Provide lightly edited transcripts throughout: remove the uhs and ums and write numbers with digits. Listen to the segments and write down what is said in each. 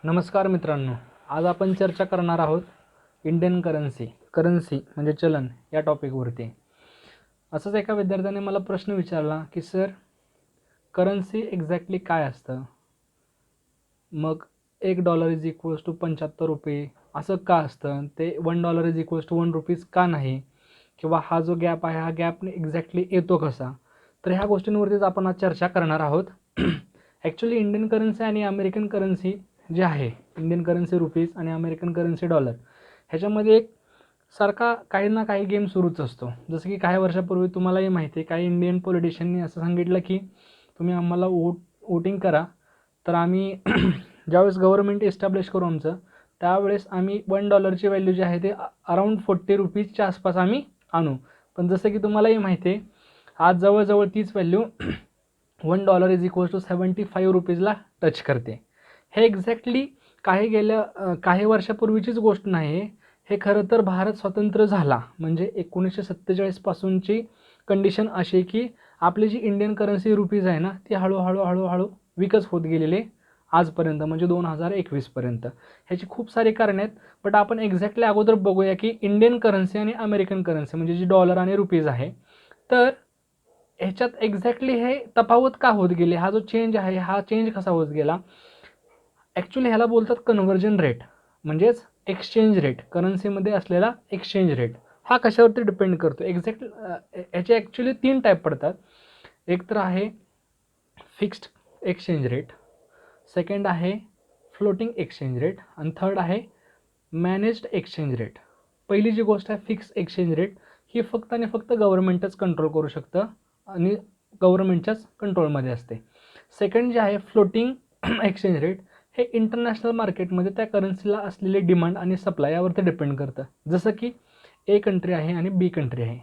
नमस्कार मित्रांनो, आज आपण चर्चा करणार आहोत इंडियन करन्सी म्हणजे चलन या टॉपिकवरती. असंच एका विद्यार्थ्याने मला प्रश्न विचारला की सर, करन्सी एक्झॅक्टली काय असतं? मग $1 इज इक्वल्स टू 75 रुपये असं का असतं? ते $1 इज इक्वल्स टू 1 रुपीज का नाही? किंवा हा जो गॅप आहे, हा गॅप एक्झॅक्टली येतो कसा? तर ह्या गोष्टींवरतीच आपण आज चर्चा करणार आहोत. ॲक्च्युली इंडियन करन्सी आणि अमेरिकन करन्सी जे आहे, इंडियन करन्सी रुपीज आणि अमेरिकन करन्सी डॉलर, ह्याच्यामध्ये एक सारखा काही ना काही गेम सुरूच असतो. जसं की काही वर्षापूर्वी तुम्हालाही माहिती आहे, काही इंडियन पॉलिटिशियननी असं सांगितलं की तुम्ही आम्हाला वोटिंग करा, तर आम्ही ज्यावेळेस गव्हर्नमेंट इस्टॅब्लिश करू आमचं, त्यावेळेस आम्ही $1ची व्हॅल्यू जी आहे ते अराऊंड 40 रुपीजच्या आसपास आम्ही आणू. पण जसं की तुम्हालाही माहिती आहे, आज जवळजवळ तीच व्हॅल्यू $1 इज इक्वल्स टू 75 रुपीजला टच करते. हे एक्झॅक्टली काही वर्षापूर्वीचीच गोष्ट नाही. हे खरं तर भारत स्वतंत्र झाला म्हणजे 1947 पासूनची कंडिशन अशी की आपली जी इंडियन करन्सी रुपीज आहे ना, ती हळूहळू विकस होत गेलेली आजपर्यंत, म्हणजे 2021 पर्यंत. ह्याची खूप सारी कारणे आहेत, बट आपण एक्झॅक्टली अगोदर बघूया की इंडियन करन्सी आणि अमेरिकन करन्सी म्हणजे जी डॉलर आणि रुपीज आहे, तर ह्याच्यात एक्झॅक्टली हे तफावत का होत गेली, हा जो चेंज आहे, हा चेंज कसा होत गेला? ॲक्च्युली ह्याला बोलतात कन्व्हर्जन रेट, म्हणजेच एक्सचेंज रेट. करन्सीमध्ये असलेला एक्सचेंज रेट हा कशावरती डिपेंड करतो? याचे ॲक्च्युली 3 टाईप पडतात. एक तर आहे फिक्स्ड एक्सचेंज रेट, सेकंड आहे फ्लोटिंग एक्सचेंज रेट आणि थर्ड आहे मॅनेज्ड एक्सचेंज रेट. पहिली जी गोष्ट आहे फिक्स एक्सचेंज रेट, ही फक्त आणि फक्त गव्हर्नमेंटच कंट्रोल करू शकतं आणि गव्हर्नमेंटच्याच कंट्रोलमध्ये असते. सेकंड जे आहे फ्लोटिंग एक्सचेंज रेट, हे इंटरनॅशनल मार्केटमध्ये त्या करन्सीला असलेले डिमांड आणि सप्लाय यावरती डिपेंड करतं. जसं की ए कंट्री आहे आणि बी कंट्री आहे.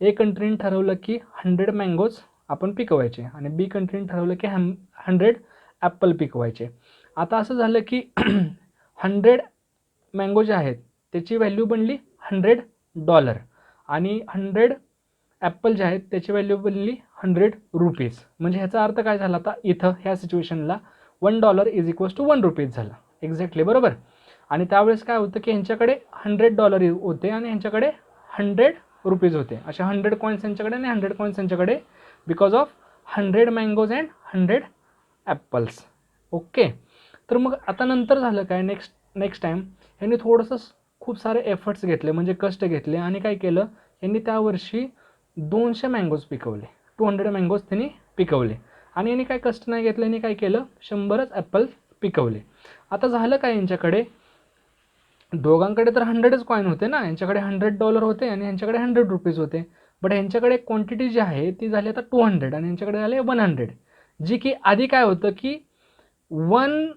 ए कंट्रीने ठरवलं की 100 मँगोज आपण पिकवायचे आणि बी कंट्रीने ठरवलं की 100 ॲपल पिकवायचे. आता असं झालं की 100 मँगो जे आहेत त्याची व्हॅल्यू बनली $100 आणि 100 ॲपल जे आहेत त्याची व्हॅल्यू बनली 100 रुपीज. म्हणजे ह्याचा अर्थ काय झाला? आता इथं ह्या सिच्युएशनला $1 इज इक्वल्स टू 1 रुपीज झालं. एक्झॅक्टली बरोबर. आणि त्यावेळेस काय होतं की ह्यांच्याकडे $100 होते आणि ह्यांच्याकडे 100 रुपीज होते. असे 100 कॉईन्स यांच्याकडे आणि 100 कॉईन्स यांच्याकडे, because of 100 mangoes and 100 apples. Okay. तर मग आता नंतर झालं काय, नेक्स्ट टाईम यांनी थोडंसं खूप सारे एफर्ट्स घेतले, म्हणजे कष्ट घेतले आणि काय केलं, यांनी त्या वर्षी 200 मँगोज पिकवले. 200 मँगोज त्यांनी पिकवले आणि यांनी काय कष्ट नाही घेतलं, यांनी काय केलं, 100च ॲपल पिकवले. आता झालं काय, यांच्याकडे दोघांकडे तर 100च कॉईन होते ना, यांच्याकडे $100 होते आणि यांच्याकडे 100 रुपीज होते. बट यांच्याकडे क्वांटिटी जी आहे ती झाली आता 200 आणि यांच्याकडे झाले 100, जी की आधी काय होतं की 1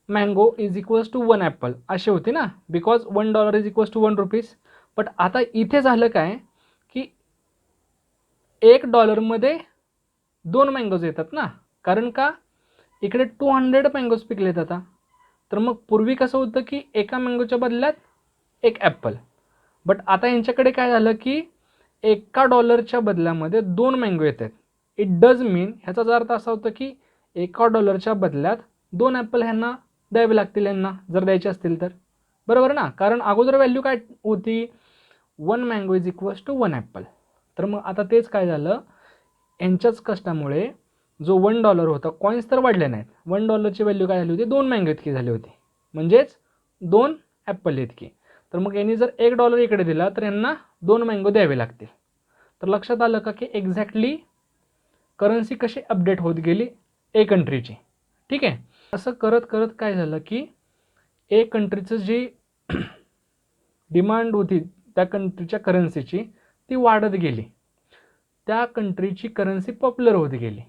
mango is equals to 1 apple असे होते ना, because $1 is equals to 1 rupees. But आता इथे झालं काय की $1 2 मँगोज येतात ना, कारण का इकडे 200 मँगोज पिकलेत आता. तर मग पूर्वी कसं होतं की एका मँगोच्या बदल्यात 1 ॲपल. बट आता यांच्याकडे काय झालं की $1 बदल्यामध्ये 2 मँगो येत आहेत. इट डज मीन, ह्याचा अर्थ असा होता की $1 बदल्यात 2 ॲपल ह्यांना द्यावे लागतील, यांना जर द्यायचे असतील तर. बरोबर ना, कारण अगोदर व्हॅल्यू काय होती, 1 mango is equals to 1 apple. तर मग आता तेच काय झालं, यांच्याच कष्टामुळे जो $1 होता, कॉईन्स तर वाढले नाहीत, $1ची व्हॅल्यू काय झाली होती, 2 मँगो इतकी झाली होती, म्हणजेच 2 ॲपल इतकी. तर मग यांनी जर $1 इकडे दिला तर यांना 2 मँगो द्यावे लागतील. तर लक्षात आलं का की एक्झॅक्टली करन्सी कशी अपडेट होत गेली ए कंट्रीची. ठीक आहे. असं करत करत काय झालं की ए कंट्रीचं जी डिमांड होती त्या कंट्रीच्या करन्सीची, ती वाढत गेली. त्या कंट्रीची करन्सी पॉप्युलर होत गेली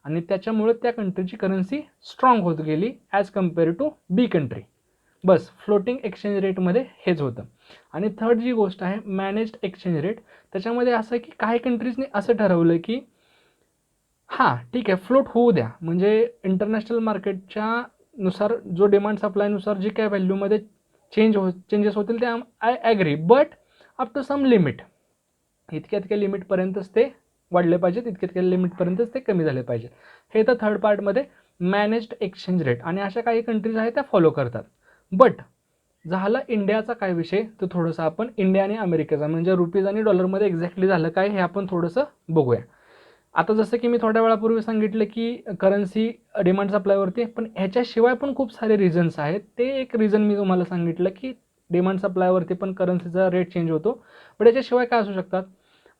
आणि त्याच्यामुळे त्या कंट्रीची करन्सी स्ट्रॉंग होत गेली as compare to B country. बस फ्लोटिंग एक्सचेंज रेटमध्ये हेच होतं. आणि थर्ड जी गोष्ट आहे मॅनेज्ड एक्सचेंज रेट, त्याच्यामध्ये असं आहे की काही कंट्रीजने असं ठरवलं की हां ठीक आहे, फ्लोट होऊ द्या, म्हणजे इंटरनॅशनल मार्केटच्या नुसार जो डिमांड सप्लायनुसार जी काय व्हॅल्यूमध्ये चेंजेस होतील ते I agree, but up to some limit. इतक्या लिमिटपर्यंतच ते वाढले पाहिजेत, इतक्या लिमिटपर्यंतच ते कमी झाले पाहिजेत. हे तर थर्ड पार्टमध्ये मॅनेज्ड एक्सचेंज रेट आणि अशा काही कंट्रीज आहेत त्या फॉलो करतात. बट झाला इंडियाचा काय विषय, तर थोडंसं आपण इंडिया आणि अमेरिकेचा म्हणजे रुपीज आणि डॉलरमध्ये एक्झॅक्टली झालं काय हे आपण थोडंसं बघूया. आता जसं की मी थोड्या वेळापूर्वी सांगितलं की करन्सी डिमांड सप्लायवरती, पण ह्याच्याशिवाय पण खूप सारे रिझन्स आहेत. ते एक रिझन मी तुम्हाला सांगितलं की डिमांड सप्लायवरती पण करन्सीचा रेट चेंज होतो. पण याच्याशिवाय काय असू शकतात,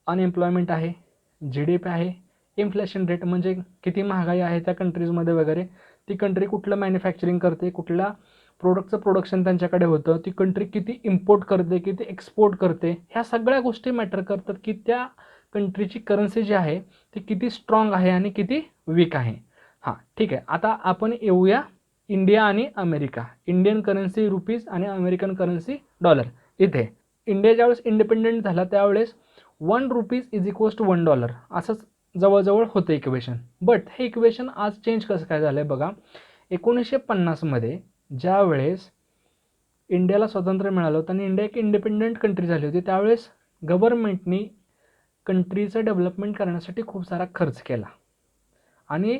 अनएम्प्लॉयमेंट आहे, GDP आहे, इन्फ्लेशन रेट म्हणजे किती महागाई आहे त्या कंट्रीजमध्ये वगैरे, ती कंट्री कुठलं मॅन्युफॅक्चरिंग करते, कुठल्या प्रोडक्टचं प्रोडक्शन त्यांच्याकडे होतं, ती कंट्री किती इम्पोर्ट करते, किती एक्सपोर्ट करते, ह्या सगळ्या गोष्टी मॅटर करतात की त्या कंट्रीची करन्सी जी आहे ती किती स्ट्रॉंग आहे आणि किती वीक आहे. हां ठीक आहे, आता आपण येऊया इंडिया आणि अमेरिका, इंडियन करन्सी रुपीज आणि अमेरिकन करन्सी डॉलर. इथे इंडिया ज्यावेळेस इंडिपेंडेंट झाला त्यावेळेस 1 रुपीज इज इक्वल्स टू $1 असंच जवळजवळ होतं इक्वेशन. बट हे इक्वेशन आज चेंज कसं काय झालं आहे बघा. 1950मध्ये ज्या वेळेस इंडियाला स्वातंत्र्य मिळालं होतं आणि इंडिया एक इंडिपेंडंट कंट्री झाली होती, त्यावेळेस गव्हर्नमेंटनी कंट्रीचं डेव्हलपमेंट करण्यासाठी खूप सारा खर्च केला आणि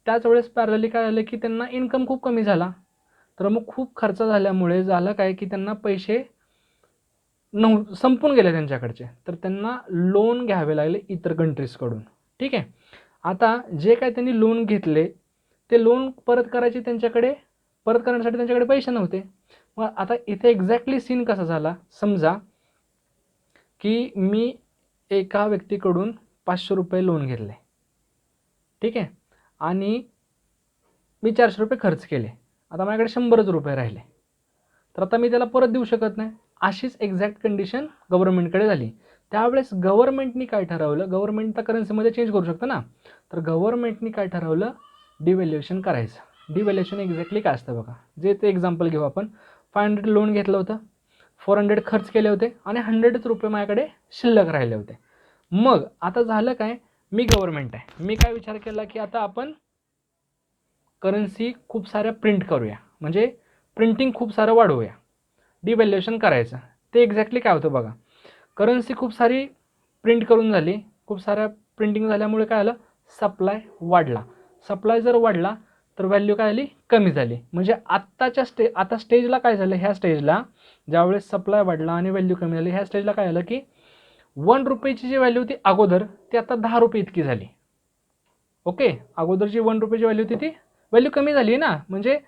त्याच वेळेस पॅरलली काय झालं की त्यांना इन्कम खूप कमी झाला. तर मग खूप खर्च झाल्यामुळे झालं काय की त्यांना पैसे संपून गेले त्यांच्याकडचे, तर त्यांना लोन घ्यावे लागले इतर कंट्रीजकडून. ठीक आहे, आता जे काय त्यांनी लोन घेतले ते लोन परत करण्यासाठी त्यांच्याकडे पैसे नव्हते. मग आता इथे एक्झॅक्टली सीन कसा झाला, समजा की मी एका व्यक्तीकडून ₹500 लोन घेतले, ठीक आहे, आणि मी ₹400 खर्च केले. आता माझ्याकडे ₹100 राहिले, तर आता मी त्याला परत देऊ शकत नाही. अशीच एक्झॅक्ट कंडिशन गव्हर्नमेंटकडे झाली. त्यावेळेस गव्हर्नमेंटनी काय ठरवलं, गव्हर्नमेंट तर करन्सीमध्ये चेंज करू शकतं ना, तर गव्हर्नमेंटनी काय ठरवलं, डिव्हॅल्युएशन करायचं. डिव्हॅल्युएशन एक्झॅक्टली काय असतं बघा, जे ते एक्झाम्पल घेऊ आपण. 500 लोन घेतलं होतं, 400 खर्च केले होते आणि ₹100 माझ्याकडे शिल्लक राहिले होते. मग आता झालं काय, मी गव्हर्नमेंट आहे, मी काय विचार केला की आता आपण करन्सी खूप साऱ्या प्रिंट करूया, म्हणजे प्रिंटिंग खूप सारं वाढवूया, डिव्हॅल्युएशन करायचं. ते एक्झॅक्टली काय होतं बघा, करन्सी खूप सारी प्रिंट करून झाली, खूप साऱ्या प्रिंटिंग झाल्यामुळे काय आलं, सप्लाय वाढला. सप्लाय जर वाढला तर व्हॅल्यू काय आली, कमी झाली. म्हणजे आता स्टेजला काय झालं, ह्या स्टेजला ज्यावेळेस सप्लाय वाढला आणि व्हॅल्यू कमी झाली, ह्या स्टेजला काय आलं की 1 रुपयाची जी व्हॅल्यू होती अगोदर ती आता ₹10 इतकी झाली. ओके, अगोदरची 1 रुपयाची व्हॅल्यू होती ती व्हॅल्यू कमी झाली आहे ना. म्हणजे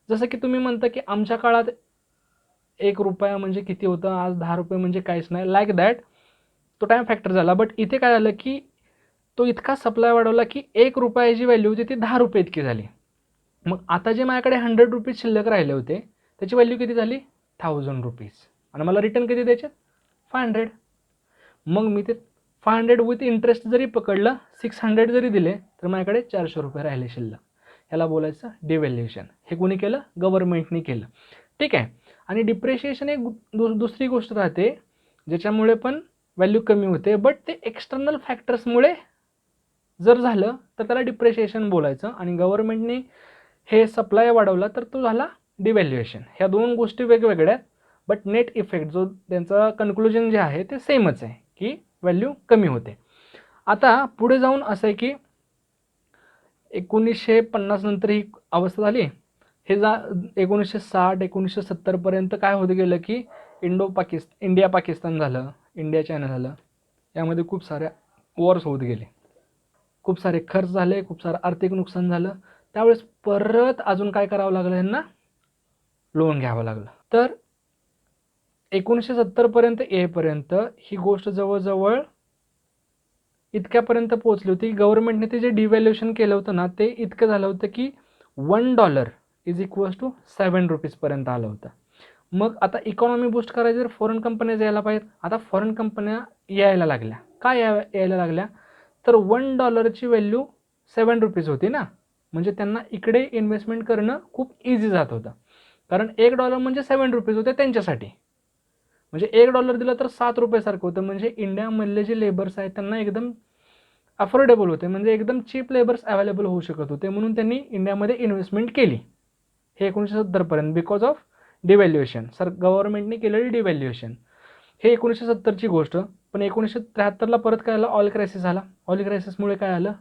जसं की तुम्ही म्हणता की आमच्या काळात ₹1 म्हणजे किती होतं, आज ₹10 म्हणजे काहीच नाही, लाईक दॅट तो टाईम फॅक्टर झाला. बट इथे काय झालं की तो इतका सप्लाय वाढवला की ₹1 व्हॅल्यू होती ती ₹10 इतकी झाली. मग आता जे माझ्याकडे ₹100 शिल्लक राहिले होते त्याची व्हॅल्यू किती झाली, ₹1000 आणि मला रिटर्न किती द्यायचे, 500. मग मी ते 500 विथ इंटरेस्ट जरी पकडलं, 600 जरी दिले तर माझ्याकडे ₹400 राहिले शिल्लक. ह्याला बोलायचं डिव्हॅल्युएशन. हे कोणी केलं, गव्हर्नमेंटनी केलं. ठीक आहे, आणि डिप्रिशिएशन एक दुसरी गोष्ट राहते ज्याच्यामुळे पण व्हॅल्यू कमी होते, बट ते एक्सटर्नल फॅक्टर्समुळे जर झालं तर त्याला डिप्रिशिएशन बोलायचं. आणि गव्हर्नमेंटने हे सप्लाय वाढवला तर तो झाला डिव्हॅल्युएशन. ह्या दोन गोष्टी वेगवेगळ्या आहेत, बट नेट इफेक्ट जो त्यांचा कन्क्लुजन जे आहे ते सेमच आहे की व्हॅल्यू कमी होते. आता पुढे जाऊन असं आहे की 1950 नंतर ही अवस्था झाली. हे 1960 1970 काय होत गेलं की इंडिया पाकिस्तान झालं, इंडिया चायना झालं, यामध्ये खूप साऱ्या वॉर्स होत गेले, खूप सारे खर्च झाले, खूप सारं आर्थिक नुकसान झालं. त्यावेळेस परत अजून काय करावं लागलं, यांना लोन घ्यावं लागलं. तर 1970 येईपर्यंत ही गोष्ट जवळजवळ इतक्यापर्यंत पोहोचली होती. गव्हर्नमेंटने ते जे डिव्हॅल्युएशन केलं होतं ना, ते इतकं झालं होतं की $1 इज इक्वल्स टू ₹7 पर्यंत आलं होतं. मग आता इकॉनॉमी बूस्ट करायची तर फॉरेन कंपन्या यायला पाहिजेत. आता फॉरेन कंपन्या यायला लागल्या. काय यायला लागल्या, तर $1ची व्हॅल्यू ₹7 होती ना, म्हणजे त्यांना इकडे इन्व्हेस्टमेंट करणं खूप इझी जात होतं. कारण $1 म्हणजे ₹7 होते त्यांच्यासाठी. म्हणजे $1 दिला तर ₹7 सारखं होतं. म्हणजे इंडियामधले जे लेबर्स आहेत त्यांना एकदम अफोर्डेबल होते, म्हणजे एकदम चीप लेबर्स अवेलेबल होऊ शकत होते, म्हणून त्यांनी इंडियामध्ये इन्व्हेस्टमेंट केली. हे 1970 बिकॉज ऑफ डिव्हॅल्युएशन. गव्हर्नमेंटने केलेली डिव्हॅल्युएशन. हे 1970ची गोष्ट. पण 1973ला परत काय आलं, ऑइल क्रायसिस आला. ऑइल क्रायसिसमुळे काय आलं,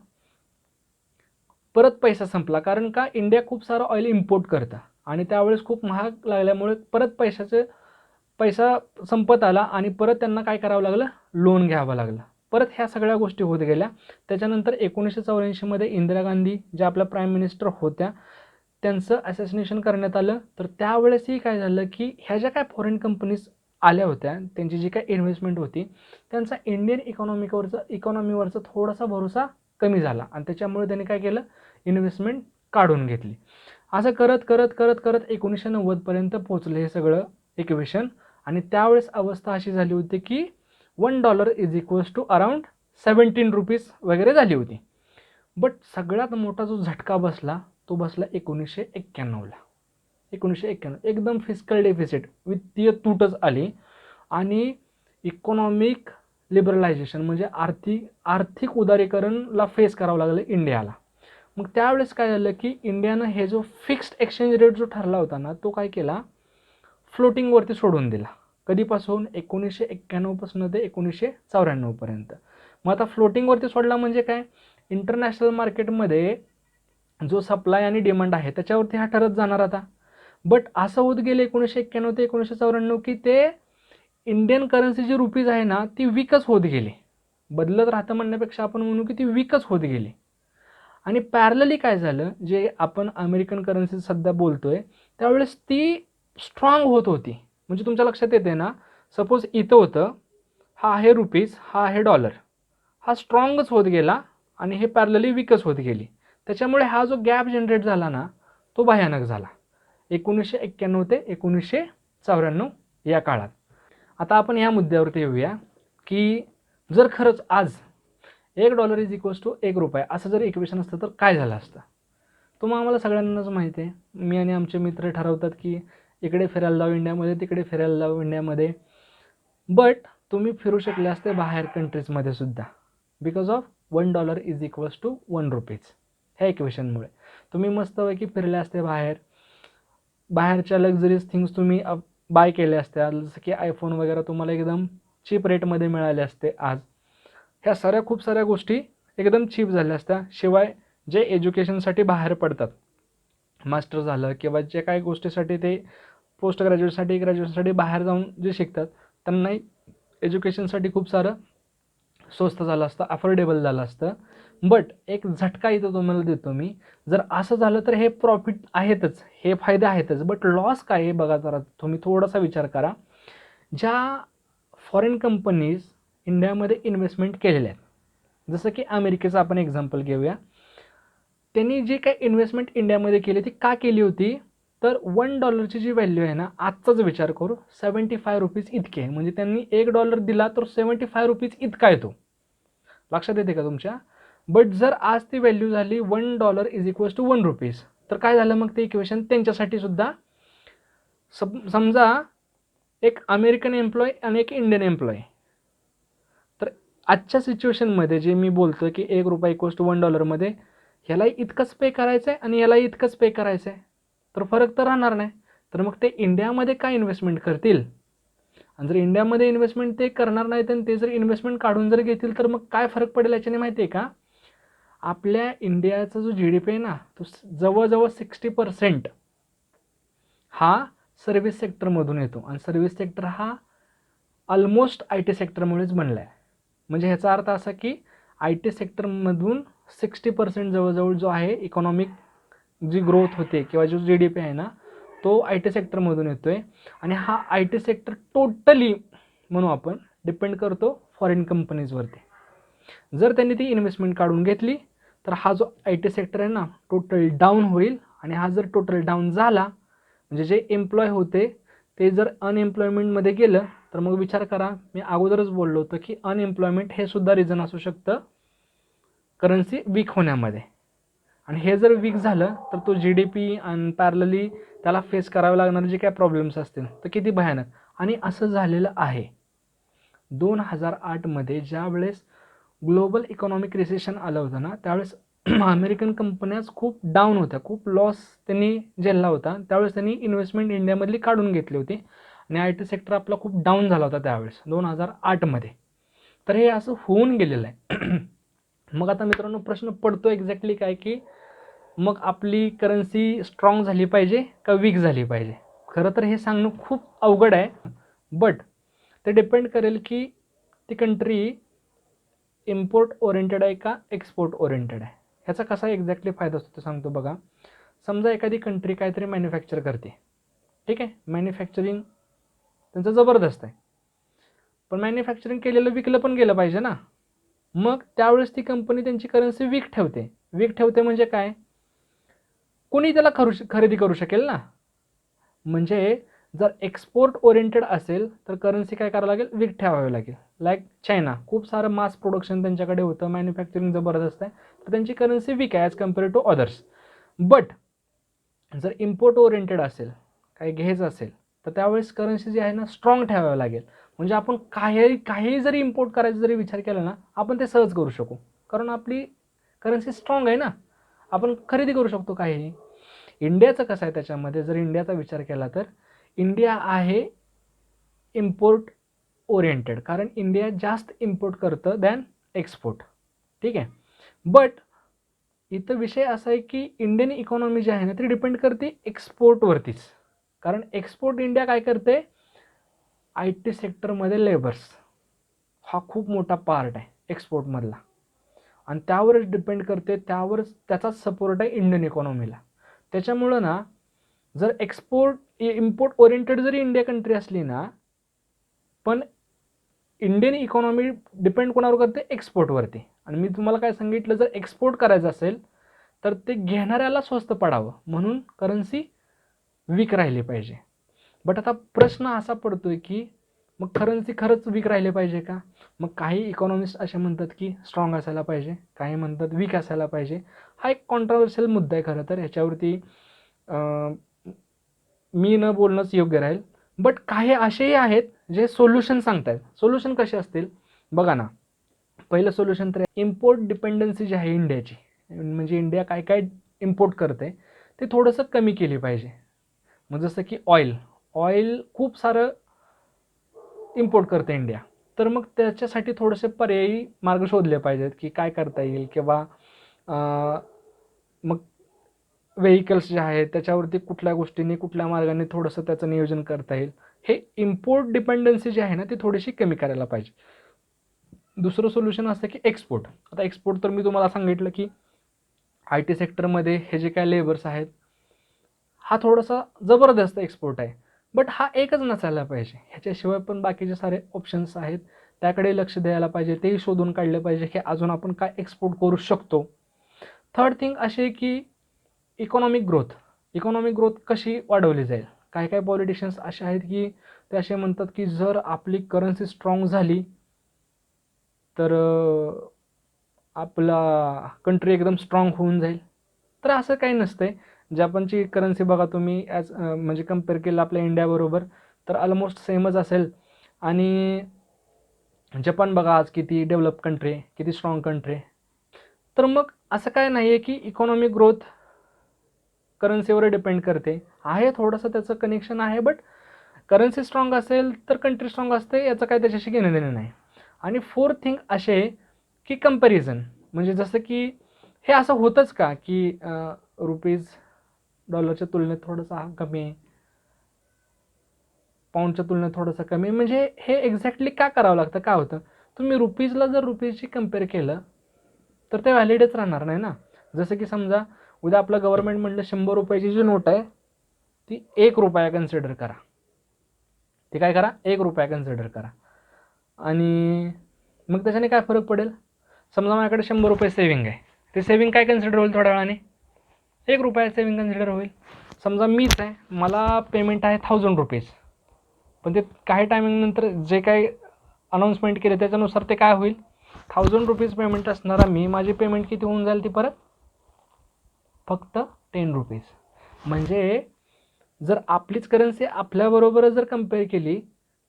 परत पैसा संपला, कारण का इंडिया खूप सारं ऑइल इम्पोर्ट करतं आणि त्यावेळेस खूप महाग लागल्यामुळे परत पैसा संपत आला आणि परत त्यांना काय करावं लागलं, लोन घ्यावं लागलं. परत ह्या सगळ्या गोष्टी होत गेल्या. त्याच्यानंतर 1984मध्ये इंदिरा गांधी ज्या आपल्या प्राईम मिनिस्टर होत्या त्यांचं ॲसेसिनेशन करण्यात आलं. तर त्यावेळेसही काय झालं की ह्या ज्या काय फॉरेन कंपनीज आल्या होत्या त्यांची जी काय इन्व्हेस्टमेंट होती त्यांचा इंडियन इकॉनॉमीवरचा थोडासा भरोसा कमी झाला आणि त्याच्यामुळे त्यांनी काय केलं, इन्व्हेस्टमेंट काढून घेतली. असं करत करत करत करत 1990पर्यंत पोहोचलं हे सगळं इक्वेशन. आणि त्यावेळेस अवस्था अशी झाली होती की $1 is equals to around 17 rupees वगैरे झाली होती. बट सगळ्यात मोठा जो झटका बसला तो बसला 1991ला. 1991 एकदम फिस्कल डेफिसिट, वित्तीय तुटच आली आणि इकॉनॉमिक लिबरलायझेशन म्हणजे आर्थिक उदारीकरणला फेस करावं लागलं इंडियाला. मग त्यावेळेस काय झालं की इंडियानं हे जो फिक्स्ड एक्सचेंज रेट जो ठरला होता ना तो काय केला, फ्लोटिंगवरती सोडून दिला. कधीपासून, 1991 पासून ते 1994पर्यंत. मग आता फ्लोटिंगवरती सोडला म्हणजे काय, इंटरनॅशनल मार्केटमध्ये जो सप्लाय आणि डिमांड आहे त्याच्यावरती हा ठरत जाणार आता. बट असं होत गेले 1991 ते 1994 की ते इंडियन करन्सी जी रुपीज आहे ना ती वीकच होत गेली. बदलत राहतं म्हणण्यापेक्षा आपण म्हणू की ती वीकच होत गेली. आणि पॅरलली काय झालं, जे आपण अमेरिकन करन्सी सध्या बोलतोय त्यावेळेस ती स्ट्रॉंग होत होती. म्हणजे तुमच्या लक्षात येते ना, सपोज इथं होतं, हा आहे रुपीज, हा आहे डॉलर, हा स्ट्रॉंगच होत गेला आणि हे पॅरलली वीकच होत गेली. त्याच्यामुळे हा जो गॅप जनरेट झाला ना तो भयानक झाला 1991 ते 1994 या काळात. आता आपण या मुद्द्यावरती येऊया की जर खरंच आज $1 इज इक्वल्स टू ₹1 असं जर इक्वेशन असतं तर काय झालं असतं. तुम्हाला आम्हाला सगळ्यांनाच माहिती आहे, मी आणि आमचे मित्र ठरवतात की इकडे फिरायला जाऊ इंडियामध्ये, तिकडे फिरायला जाऊ इंडियामध्ये. बट तुम्ही फिरू शकले असते बाहेर कंट्रीजमध्ये सुद्धा because of $1 is equals to ₹1 ह्या इक्वेशनमुळे. तुम्ही मस्तपैकी फिरले असते बाहेरच्या लक्झरीज थिंग्स तुम्ही बाय केल्या असत्या, जसं की आयफोन वगैरे तुम्हाला एकदम चीप रेटमध्ये मिळाले असते. आज ह्या खूप साऱ्या गोष्टी एकदम चीप झाल्या असत्या. शिवाय जे एज्युकेशनसाठी बाहेर पडतात, मास्टर झालं किंवा जे काही गोष्टीसाठी ते पोस्ट ग्रॅज्युएशनसाठी बाहेर जाऊन जे शिकतात त्यांनाही एज्युकेशनसाठी खूप सारं स्वस्त झालं असतं, अफोर्डेबल झालं असतं. बट एक झटका इथं तुम्हाला देतो मी, जर असं झालं तर हे प्रॉफिट आहेतच, हे फायदे आहेतच, बट लॉस काय आहे बघा जरा तुम्ही थोडासा विचार करा. ज्या फॉरेन कंपनीज इंडियामध्ये इन्व्हेस्टमेंट केलेल्या आहेत, जसं की अमेरिकेचं आपण एक्झाम्पल घेऊया, त्यांनी जी काही इन्व्हेस्टमेंट इंडियामध्ये केली ती का केली होती, तर $1ची जी व्हॅल्यू आहे ना आजचाच विचार करू 75 रुपीज इतके आहे. म्हणजे त्यांनी $1 दिला तर 75 रुपीज इतका येतो. लक्षात येते का तुमच्या. बट जर आज ती व्हॅल्यू झाली $1 इज इक्वल्स टू ₹1 तर काय झालं मग ते इक्वेशन त्यांच्यासाठी सुद्धा. समजा एक अमेरिकन एम्प्लॉय आणि एक इंडियन एम्प्लॉय, तर आजच्या सिच्युएशनमध्ये जे मी बोलतो की ₹1 इक्वल्स टू $1 ह्यालाही इतकंच पे करायचं आहे आणि यालाही इतकंच पे करायचं आहे, तर फरक तर राहणार नाही. तर मग ते इंडियामध्ये काय इन्व्हेस्टमेंट करतील, आणि जर इंडियामध्ये इन्व्हेस्टमेंट ते करणार नाहीत आणि ते जर इन्व्हेस्टमेंट काढून जर घेतील तर मग काय फरक पडेल याच्याने माहिती आहे का. आपल्या इंडियाचा जो GDP आहे ना तो जवळजवळ 60% हा सर्व्हिस सेक्टरमधून येतो आणि सर्व्हिस सेक्टर हा ऑलमोस्ट IT सेक्टरमुळेच बनला आहे. म्हणजे ह्याचा अर्थ असा की IT सेक्टरमधून 60% जवळजवळ जो आहे इकॉनॉमिक जी ग्रोथ होते किंवा जो GDP आहे ना तो IT सेक्टरमधून येतो आहे. आणि हा IT सेक्टर टोटली म्हणू आपण डिपेंड करतो फॉरेन कंपनीजवरती. जर त्यांनी ती इन्व्हेस्टमेंट काढून घेतली तर हा जो IT सेक्टर आहे ना टोटल डाऊन होईल. आणि हा जर टोटल डाऊन झाला म्हणजे जे एम्प्लॉय होते ते जर अनएम्प्लॉयमेंटमध्ये गेलं तर मग विचार करा, मी अगोदरच बोललो होतं की अनएम्प्लॉयमेंट हे सुद्धा रिझन असू शकतं करन्सी वीक होण्यामध्ये. आणि हे जर वीक झालं तर तो GDP आणि पॅरलली त्याला फेस करावे लागणारे जे काही प्रॉब्लेम्स असतील तर किती भयानक. आणि असं झालेलं आहे 2008मध्ये ज्या वेळेस ग्लोबल इकॉनॉमिक रिसेशन आलं होतं ना त्यावेळेस अमेरिकन कंपन्याच खूप डाऊन होत्या, खूप लॉस त्यांनी झेलला होता. त्यावेळेस त्यांनी इन्व्हेस्टमेंट इंडियामधली काढून घेतली होती आणि IT सेक्टर आपला खूप डाऊन झाला होता त्यावेळेस 2008मध्ये. तर हे असं होऊन गेलेलं आहे. मग आता मित्रांनो प्रश्न पडतो एक्झॅक्टली काय की मग आपली करन्सी स्ट्रॉंग झाली पाहिजे का वीक झाली पाहिजे? खरं तर हे सांगणं खूप अवघड आहे, बट ते डिपेंड करेल की ती कंट्री इम्पोर्ट ओरिएंटेड आहे का एक्सपोर्ट ओरिएंटेड आहे. ह्याचा कसा एक्झॅक्टली फायदा असतो ते सांगतो बघा. समजा एखादी कंट्री काहीतरी मॅन्युफॅक्चर करते, ठीक आहे, मॅन्युफॅक्चरिंग त्यांचं जबरदस्त आहे, पण मॅन्युफॅक्चरिंग केलेलं विकलं पण गेलं पाहिजे ना. मग त्यावेळेस ती कंपनी त्यांची करन्सी वीक ठेवते. वीक ठेवते म्हणजे काय, कोणी त्याला खरेदी करू शकेल ना. म्हणजे जर एक्सपोर्ट ओरिएंटेड असेल तर करन्सी काय करावं लागेल, वीक ठेवावी लागेल. लाईक चायना, खूप सारं मास प्रोडक्शन त्यांच्याकडे होतं, मॅन्युफॅक्चरिंग जबरदस्त आहे, तर त्यांची करन्सी वीक आहे as compare to others. But जर इम्पोर्ट ओरिएंटेड असेल, काही घ्यायचं असेल, तर त्यावेळेस करन्सी जी आहे ना स्ट्रॉंग ठेवावी लागेल. म्हणजे आपण काहीही जरी इम्पोर्ट करायचा जरी विचार केला ना, आपण ते सहज करू शकू, कारण आपली करन्सी स्ट्रॉंग आहे ना, आपण खरेदी करू शकतो काहीही. इंडियाचं कसं आहे, त्याच्यामध्ये जर इंडियाचा विचार केला तर इंडिया आहे इम्पोर्ट ओरिएंटेड, कारण इंडिया जास्त इम्पोर्ट करतं दॅन एक्सपोर्ट, ठीक आहे. बट इथं विषय असा आहे की इंडियन इकॉनॉमी जी आहे ना ती डिपेंड करते एक्सपोर्टवरतीच. कारण एक्सपोर्ट इंडिया काय करते, आय टी सेक्टरमध्ये लेबर्स हा खूप मोठा पार्ट आहे एक्सपोर्टमधला, आणि त्यावरच डिपेंड करते, त्यावरच त्याचाच सपोर्ट आहे इंडियन इकॉनॉमीला. त्याच्यामुळं ना, जर इम्पोर्ट ओरिएंटेड जरी इंडिया कंट्री असली ना, पण इंडियन इकॉनॉमी डिपेंड कोणावर करते, एक्सपोर्टवरती. आणि मी तुम्हाला काय सांगितलं, जर एक्सपोर्ट करायचं असेल तर ते घेणाऱ्याला स्वस्त पडावं, म्हणून करन्सी वीक राहिली पाहिजे. बट आता प्रश्न असा पडतोय की मग करन्सी खरंच वीक राहिले पाहिजे का? मग काही इकॉनॉमिस्ट असे म्हणतात की स्ट्रॉंग असायला पाहिजे, काही म्हणतात वीक असायला पाहिजे. हा एक कॉन्ट्रोवर्शियल मुद्दा आहे खरं तर, ह्याच्यावरती मी न बोलणंच योग्य राहील. बट काही असेही आहेत जे सोल्युशन सांगतात. सोल्युशन कसे असतील बघा ना. पहिलं सोल्युशन तर इम्पोर्ट डिपेंडन्सी जी आहे इंडियाची, म्हणजे इंडिया काय काय इम्पोर्ट करते ते थोडंसं कमी केली पाहिजे. मग जसं की ऑइल खूप सारं इम्पोर्ट करते इंडिया, तर मग त्याच्यासाठी थोडेसे पर्यायी मार्ग शोधले पाहिजेत की काय करता येईल, किंवा मग व्हेकल्स जे आहेत त्याच्यावरती कुठल्या गोष्टींनी कुठल्या मार्गाने थोडंसं त्याचं नियोजन करता येईल. हे इम्पोर्ट डिपेंडन्सी जी आहे ना ती थोडीशी कमी करायला पाहिजे. दुसरं सोल्युशन असतं की एक्सपोर्ट. आता एक्सपोर्ट तर मी तुम्हाला सांगितलं की आय टी सेक्टरमध्ये हे जे काय लेबर्स आहेत, हा थोडासा जबरदस्त एक्सपोर्ट आहे. बट हा एकच नसायला पाहिजे, ह्याच्याशिवाय पण बाकीचे सारे ऑप्शन्स आहेत, त्याकडे लक्ष द्यायला पाहिजे, तेही शोधून काढले पाहिजे की अजून आपण काय एक्सपोर्ट करू शकतो. थर्ड थिंग अशी की इकॉनॉमिक ग्रोथ कशी वाढवली जाईल. काही काही पॉलिटिशियन्स असे आहेत की ते असे म्हणतात की जर आपली करन्सी स्ट्रॉंग झाली तर आपला कंट्री एकदम स्ट्रॉंग होऊन जाईल. तर असं काही नसतंय. जपानची करन्सी बघा तुम्ही म्हणजे कम्पेअर केलं आपल्या इंडियाबरोबर तर ऑलमोस्ट सेमच असेल. आणि जपान बघा आज किती डेव्हलप कंट्री आहे, किती स्ट्रॉंग कंट्री आहे. तर मग असं काय नाही आहे की इकॉनॉमिक ग्रोथ करन्सीवर डिपेंड करते. आहे थोडंसं त्याचं कनेक्शन आहे, बट करन्सी स्ट्रॉंग असेल तर कंट्री स्ट्रॉंग असते, याचं काय त्याच्याशी घेणं देणं नाही. आणि फोर्थ थिंग असे की कंपॅरिझन, म्हणजे जसं की हे असं होतंच का की रुपीज डॉलरच्या तुलनेत थोडंसं कमी आहे, पाऊंडच्या तुलनेत थोडंसं कमी, म्हणजे हे एक्झॅक्टली का करावं लागतं, का होतं. तुम्ही रुपीजला जर रुपीजशी कम्पेअर केलं तर ते व्हॅलिडच राहणार नाही ना. जसं की समजा उद्या आपलं गव्हर्नमेंट म्हटलं 100 रुपयाची जी नोट आहे ती 1 रुपया कन्सिडर करा, ती काय करा, 1 रुपया कन्सिडर करा. आणि मग त्याच्याने काय फरक पडेल, समजा माझ्याकडे 100 रुपये सेविंग आहे, ते सेविंग काय कन्सिडर होईल थोड्या वेळाने, 1 रुपया सेविंग कन्सिडर होईल. समजा मीच आहे, मला पेमेंट आहे 1000 रुपीज, पण ते काही टायमिंगनंतर जे काही अनाऊन्समेंट केले त्याच्यानुसार ते काय होईल, 1000 रुपीज पेमेंट असणारा मी, माझी पेमेंट किती होऊन जाईल ती परत फक्त 10 रुपीज. म्हणजे जर आपलीच करन्सी आपल्याबरोबर जर कम्पेअर केली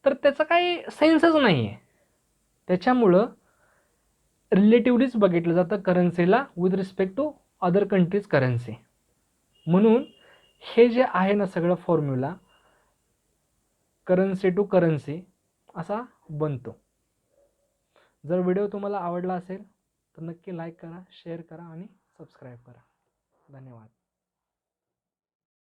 तर त्याचा काही सेन्सच नाही आहे. त्याच्यामुळं रिलेटिव्हलीच बघितलं जातं करन्सीला with respect to other countries currency. म्हणून हे जे आहे ना सगळं फॉर्म्युला करन्सी टू करन्सी असा बनतो. जर व्हिडिओ तुम्हाला आवडला असेल तर नक्की लाईक करा, शेअर करा आणि सबस्क्राईब करा. धन्यवाद.